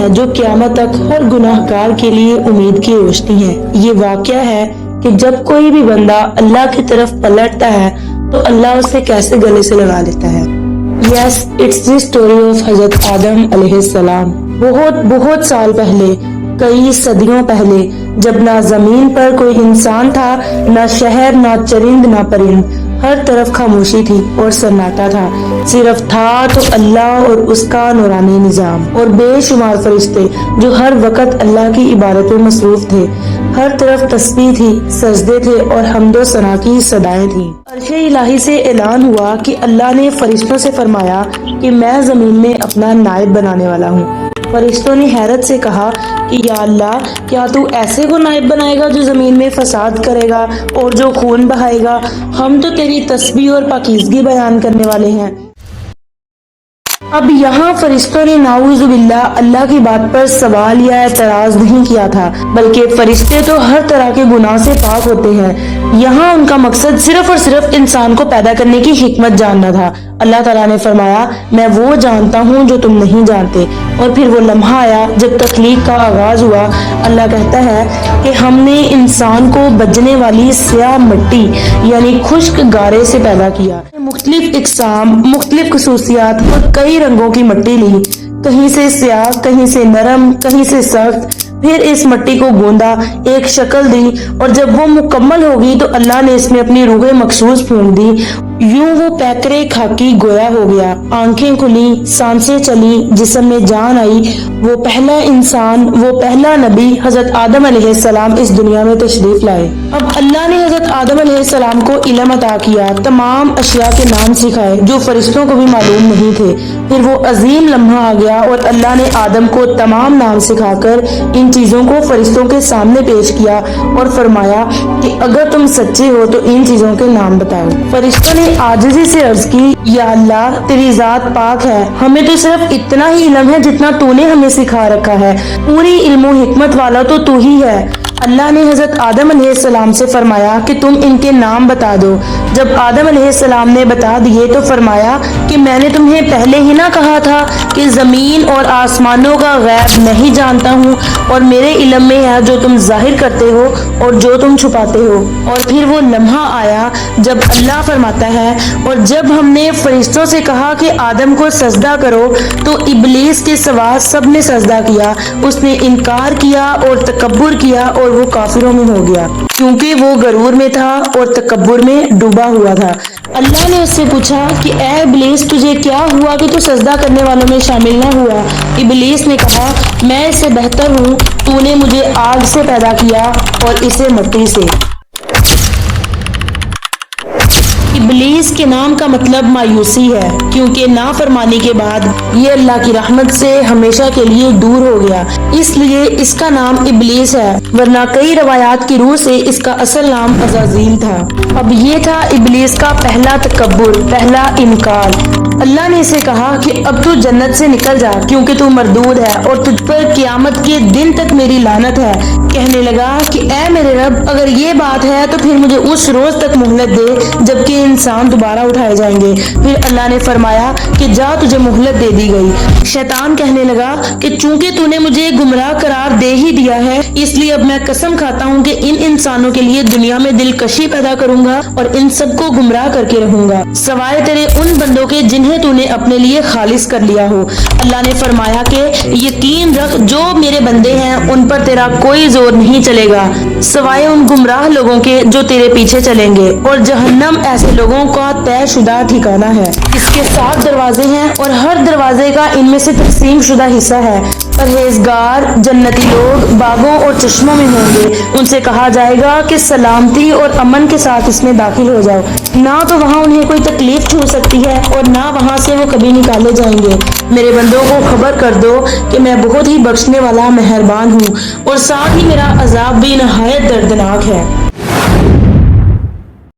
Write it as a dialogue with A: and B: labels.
A: ہیں جو قیامت تک ہر گناہگار کے لیے امید کی روشنی ہے۔ یہ واقعہ ہے کہ جب کوئی بھی بندہ اللہ کی طرف پلٹتا ہے تو اللہ اسے کیسے گلے سے لگا لیتا ہے۔ Yes, it's the story of حضرت آدم علیہ السلام۔ بہت سال پہلے، کئی صدیوں پہلے، جب نہ زمین پر کوئی انسان تھا، نہ شہر، نہ چرند، نہ پرند، ہر طرف خاموشی تھی اور سناٹا تھا۔ صرف تھا تو اللہ اور اس کا نورانی نظام اور بے شمار فرشتے جو ہر وقت اللہ کی عبادت میں مصروف تھے۔ ہر طرف تسبیح تھی، سجدے تھے اور حمد و ثنا کی صدائیں تھیں۔ عرش الہی سے اعلان ہوا کہ اللہ نے فرشتوں سے فرمایا کہ میں زمین میں اپنا نائب بنانے والا ہوں۔ فرشتوں نے حیرت سے کہا کہ یا اللہ، کیا تو ایسے کو نائب بنائے گا جو زمین میں فساد کرے گا اور جو خون بہائے گا؟ ہم تو تیری تسبیح اور پاکیزگی بیان کرنے والے ہیں۔ اب یہاں فرشتوں نے نعوذ باللہ اللہ کی بات پر سوال یا اعتراض نہیں کیا تھا، بلکہ فرشتے تو ہر طرح کے گناہ سے پاک ہوتے ہیں۔ یہاں ان کا مقصد صرف اور صرف انسان کو پیدا کرنے کی حکمت جاننا تھا۔ اللہ تعالیٰ نے فرمایا، میں وہ جانتا ہوں جو تم نہیں جانتے۔ اور پھر وہ لمحہ آیا جب تخلیق کا آغاز ہوا۔ اللہ کہتا ہے کہ ہم نے انسان کو بجنے والی سیاہ مٹی یعنی خشک گارے سے پیدا کیا۔ مختلف اقسام، مختلف خصوصیات اور کئی رنگوں کی مٹی لی، کہیں سے سیاہ، کہیں سے نرم، کہیں سے سخت۔ پھر اس مٹی کو گوندا، ایک شکل دی، اور جب وہ مکمل ہوگی تو اللہ نے اس میں اپنی روح مخصوص پھونک دی۔ یوں وہ پیکرے خاکی گویا ہو گیا، آنکھیں کھلی، سانسیں چلی، جسم میں جان آئی۔ وہ پہلا انسان، وہ پہلا نبی حضرت آدم علیہ السلام اس دنیا میں تشریف لائے۔ اب اللہ نے حضرت آدم علیہ السلام کو علم عطا کیا، تمام اشیاء کے نام سکھائے جو فرشتوں کو بھی معلوم نہیں تھے۔ پھر وہ عظیم لمحہ آ گیا اور اللہ نے آدم کو تمام نام سکھا کر ان چیزوں کو فرشتوں کے سامنے پیش کیا اور فرمایا کہ اگر تم سچے ہو تو ان چیزوں کے نام بتاؤ۔ فرشتوں نے عاجزی سے عرض کی، یا اللہ، تیری ذات پاک ہے، ہمیں تو صرف اتنا ہی علم ہے جتنا تو نے ہمیں سکھا رکھا ہے، پوری علم و حکمت والا تو ہی ہے۔ اللہ نے حضرت آدم علیہ السلام سے فرمایا کہ تم ان کے نام بتا دو۔ جب آدم علیہ السلام نے بتا دیے تو فرمایا کہ میں نے تمہیں پہلے ہی نہ کہا تھا کہ زمین اور آسمانوں کا غیب نہیں جانتا ہوں، اور میرے علم میں ہے جو تم ظاہر کرتے ہو اور جو تم چھپاتے ہو۔ اور پھر وہ لمحہ آیا جب اللہ فرماتا ہے، اور جب ہم نے فرشتوں سے کہا کہ آدم کو سجدہ کرو تو ابلیس کے سوا سب نے سجدہ کیا۔ اس نے انکار کیا اور تکبر کیا اور وہ کافروں میں ہو گیا، کیونکہ وہ غرور میں تھا اور تکبر میں ڈوبا ہوا تھا۔ اللہ نے اس سے پوچھا کہ اے ابلیس، تجھے کیا ہوا کہ تو سجدہ کرنے والوں میں شامل نہ ہوا؟ ابلیس نے کہا، میں اس سے بہتر ہوں، تو نے مجھے آگ سے پیدا کیا اور اسے مٹی سے۔ ابلیس کے نام کا مطلب مایوسی ہے، کیونکہ نافرمانی کے بعد یہ اللہ کی رحمت سے ہمیشہ کے لیے دور ہو گیا، اس لیے اس کا نام ابلیس ہے، ورنہ کئی روایات کی روح سے اس کا اصل نام عزازیل تھا۔ اب یہ تھا ابلیس کا پہلا تکبر، پہلا انکار۔ اللہ نے اسے کہا کہ اب تو جنت سے نکل جا، کیونکہ تو مردود ہے اور تجھ پر قیامت کے دن تک میری لعنت ہے۔ کہنے لگا کہ اے میرے رب، اگر یہ بات ہے تو پھر مجھے اس روز تک مہلت دے جبکہ انسان دوبارہ اٹھائے جائیں گے۔ پھر اللہ نے فرمایا کہ جا، تجھے مہلت دے دی گئی۔ شیطان کہنے لگا کہ چونکہ تو نے مجھے گمراہ قرار دے ہی دیا ہے، اس لیے اب میں قسم کھاتا ہوں کہ ان انسانوں کے لیے دنیا میں دلکشی پیدا کروں گا اور ان سب کو گمراہ کر کے رہوں گا، سوائے تیرے ان بندوں کے جنہیں تو نے اپنے لیے خالص کر لیا ہو۔ اللہ نے فرمایا کہ یقین رکھ، جو میرے بندے ہیں ان پر تیرا کوئی زور نہیں چلے گا، سوائے ان گمراہ لوگوں کے جو تیرے پیچھے چلیں گے، اور جہنم ایسے لوگوں کا طے شدہ ٹھکانہ ہے۔ اس کے 7 دروازے ہیں اور ہر دروازے کا ان میں سے تقسیم شدہ حصہ ہے۔ پرہیزگار جنتی لوگ باغوں اور چشموں میں ہوں گے، ان سے کہا جائے گا کہ سلامتی اور امن کے ساتھ اس میں داخل ہو جاؤ، نہ تو وہاں انہیں کوئی تکلیف چھو سکتی ہے اور نہ وہاں سے وہ کبھی نکالے جائیں گے۔ میرے بندوں کو خبر کر دو کہ میں بہت ہی بخشنے والا مہربان ہوں، اور ساتھ ہی میرا عذاب بھی نہایت دردناک ہے۔